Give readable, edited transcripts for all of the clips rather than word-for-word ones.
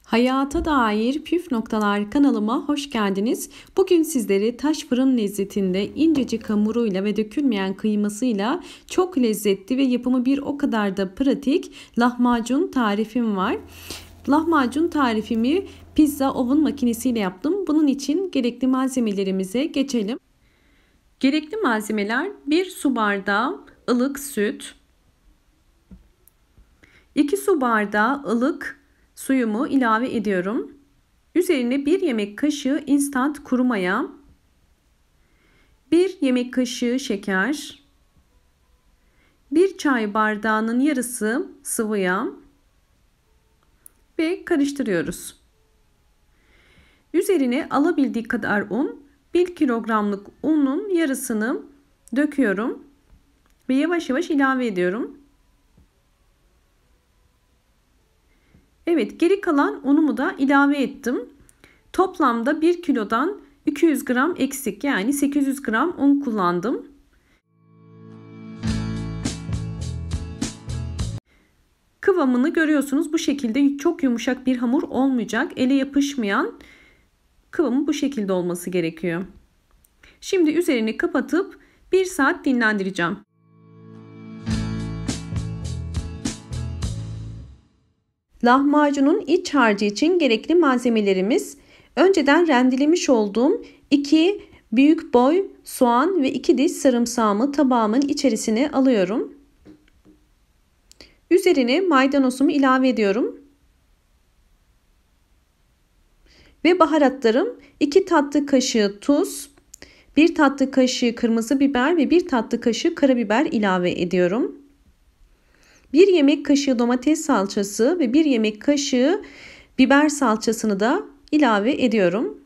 Hayata dair püf noktalar kanalıma hoş geldiniz. Bugün sizlere taş fırın lezzetinde incecik hamuruyla ve dökülmeyen kıymasıyla çok lezzetli ve yapımı bir o kadar da pratik lahmacun tarifim var. Lahmacun tarifimi pizza oven makinesiyle yaptım. Bunun için gerekli malzemelerimize geçelim. Gerekli malzemeler: 1 su bardağı ılık süt, 2 su bardağı ılık suyumu ilave ediyorum. Üzerine 1 yemek kaşığı instant kuru maya, 1 yemek kaşığı şeker, 1 çay bardağının yarısı sıvı yağ ve karıştırıyoruz. Üzerine alabildiği kadar un, 1 kilogramlık unun yarısını döküyorum ve yavaş yavaş ilave ediyorum. Evet, geri kalan unumu da ilave ettim. Toplamda 1 kilodan 200 gram eksik, yani 800 gram un kullandım. Kıvamını görüyorsunuz. Bu şekilde çok yumuşak bir hamur olmayacak. Ele yapışmayan kıvamı bu şekilde olması gerekiyor. Şimdi üzerini kapatıp 1 saat dinlendireceğim. Lahmacunun iç harcı için gerekli malzemelerimiz: önceden rendelemiş olduğum 2 büyük boy soğan ve 2 diş sarımsağımı tabağımın içerisine alıyorum. Üzerine maydanozumu ilave ediyorum. Ve baharatlarım: 2 tatlı kaşığı tuz, 1 tatlı kaşığı kırmızı biber ve 1 tatlı kaşığı karabiber ilave ediyorum. 1 yemek kaşığı domates salçası ve 1 yemek kaşığı biber salçasını da ilave ediyorum.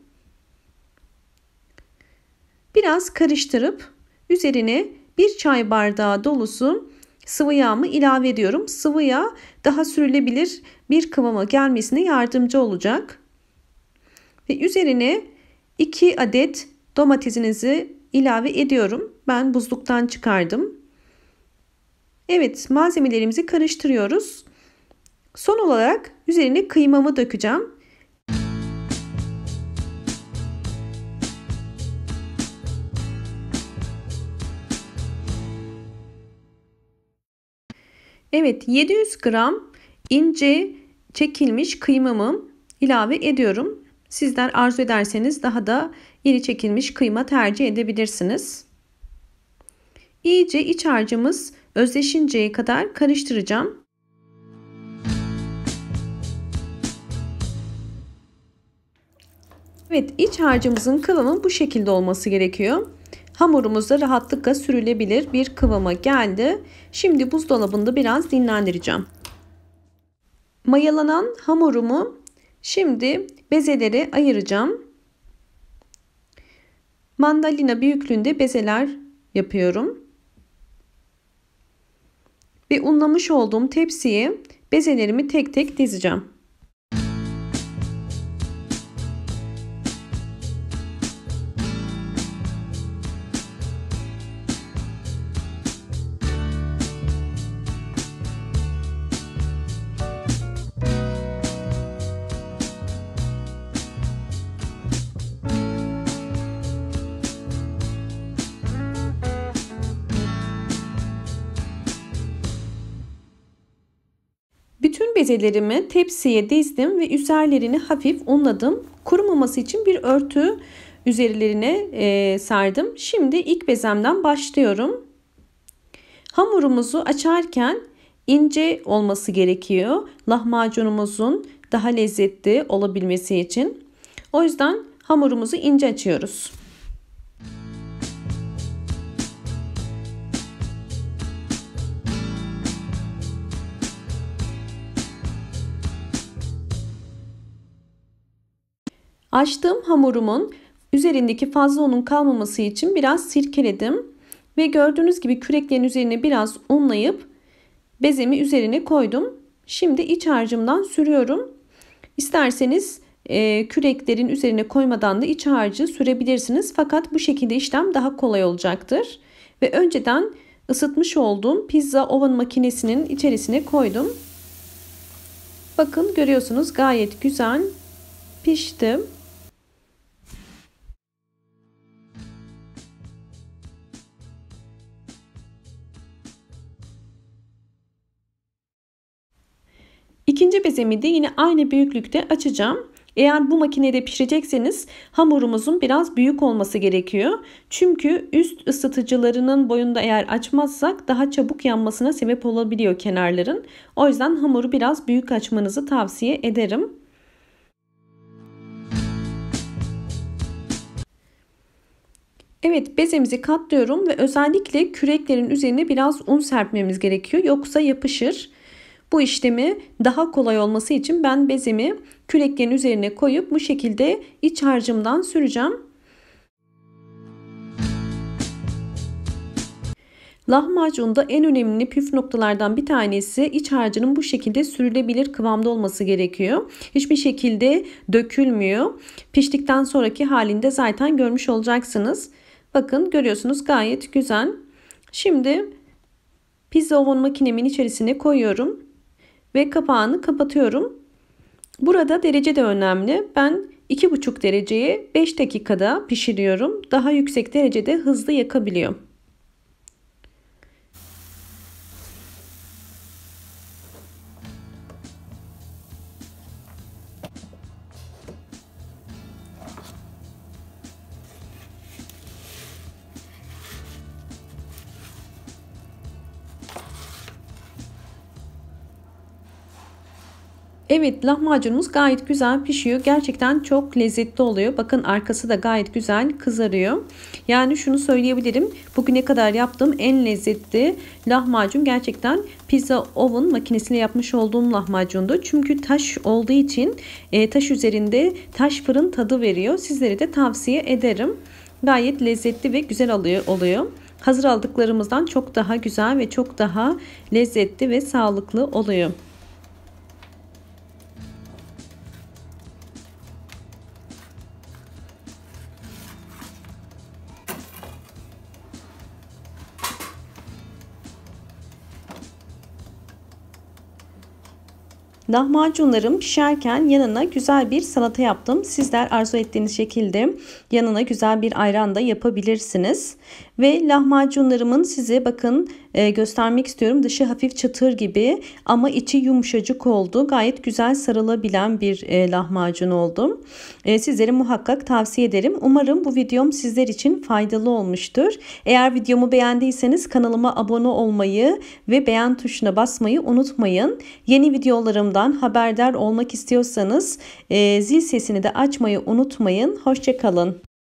Biraz karıştırıp üzerine 1 çay bardağı dolusu sıvı yağımı ilave ediyorum. Sıvı yağ daha sürülebilir bir kıvama gelmesine yardımcı olacak. Ve üzerine 2 adet domatesinizi ilave ediyorum. Ben buzluktan çıkardım. Evet, malzemelerimizi karıştırıyoruz. Son olarak üzerine kıymamı dökeceğim. Evet, 700 gram ince çekilmiş kıymamı ilave ediyorum. Sizler arzu ederseniz daha da iri çekilmiş kıyma tercih edebilirsiniz. İyice iç harcımız özleşinceye kadar karıştıracağım. Evet, iç harcımızın kıvamı bu şekilde olması gerekiyor. Hamurumuz da rahatlıkla sürülebilir bir kıvama geldi. Şimdi buzdolabında biraz dinlendireceğim. Mayalanan hamurumu şimdi bezelere ayıracağım. Mandalina büyüklüğünde bezeler yapıyorum. Ve unlamış olduğum tepsiye bezelerimi tek tek dizeceğim. Bütün bezelerimi tepsiye dizdim ve üzerlerini hafif unladım. Kurumaması için bir örtü üzerlerine serdim. Şimdi ilk bezemden başlıyorum. Hamurumuzu açarken ince olması gerekiyor. Lahmacunumuzun daha lezzetli olabilmesi için. O yüzden hamurumuzu ince açıyoruz. Açtığım hamurumun üzerindeki fazla unun kalmaması için biraz sirkeledim. Ve gördüğünüz gibi küreklerin üzerine biraz unlayıp bezemi üzerine koydum. Şimdi iç harcımdan sürüyorum. İsterseniz küreklerin üzerine koymadan da iç harcı sürebilirsiniz. Fakat bu şekilde işlem daha kolay olacaktır. Ve önceden ısıtmış olduğum pizza oven makinesinin içerisine koydum. Bakın görüyorsunuz gayet güzel pişti. İkinci bezemi de yine aynı büyüklükte açacağım. Eğer bu makinede pişirecekseniz hamurumuzun biraz büyük olması gerekiyor. Çünkü üst ısıtıcılarının boyunda eğer açmazsak daha çabuk yanmasına sebep olabiliyor kenarların. O yüzden hamuru biraz büyük açmanızı tavsiye ederim. Evet, bezemizi katlıyorum ve özellikle küreklerin üzerine biraz un serpmemiz gerekiyor. Yoksa yapışır. Bu işlemi daha kolay olması için ben bezemi küreklerin üzerine koyup bu şekilde iç harcımdan süreceğim. Lahmacunda en önemli püf noktalardan bir tanesi iç harcının bu şekilde sürülebilir kıvamda olması gerekiyor. Hiçbir şekilde dökülmüyor. Piştikten sonraki halinde zaten görmüş olacaksınız. Bakın görüyorsunuz gayet güzel. Şimdi pizza oven makinemin içerisine koyuyorum ve kapağını kapatıyorum. Burada derece de önemli. Ben 2,5 dereceye 5 dakikada pişiriyorum. Daha yüksek derecede hızlı yakabiliyor. Evet, lahmacunumuz gayet güzel pişiyor. Gerçekten çok lezzetli oluyor. Bakın arkası da gayet güzel kızarıyor. Yani şunu söyleyebilirim. Bugüne kadar yaptığım en lezzetli lahmacun gerçekten pizza oven makinesiyle yapmış olduğum lahmacundu. Çünkü taş olduğu için taş üzerinde taş fırın tadı veriyor. Sizlere de tavsiye ederim. Gayet lezzetli ve güzel oluyor. Hazır aldıklarımızdan çok daha güzel ve çok daha lezzetli ve sağlıklı oluyor. Lahmacunlarım pişerken yanına güzel bir salata yaptım. Sizler arzu ettiğiniz şekilde yanına güzel bir ayran da yapabilirsiniz. Ve lahmacunlarımın size bakın göstermek istiyorum. Dışı hafif çıtır gibi ama içi yumuşacık oldu. Gayet güzel sarılabilen bir lahmacun oldu. Sizlere muhakkak tavsiye ederim. Umarım bu videom sizler için faydalı olmuştur. Eğer videomu beğendiyseniz kanalıma abone olmayı ve beğen tuşuna basmayı unutmayın. Yeni videolarımdan haberdar olmak istiyorsanız zil sesini de açmayı unutmayın. Hoşça kalın.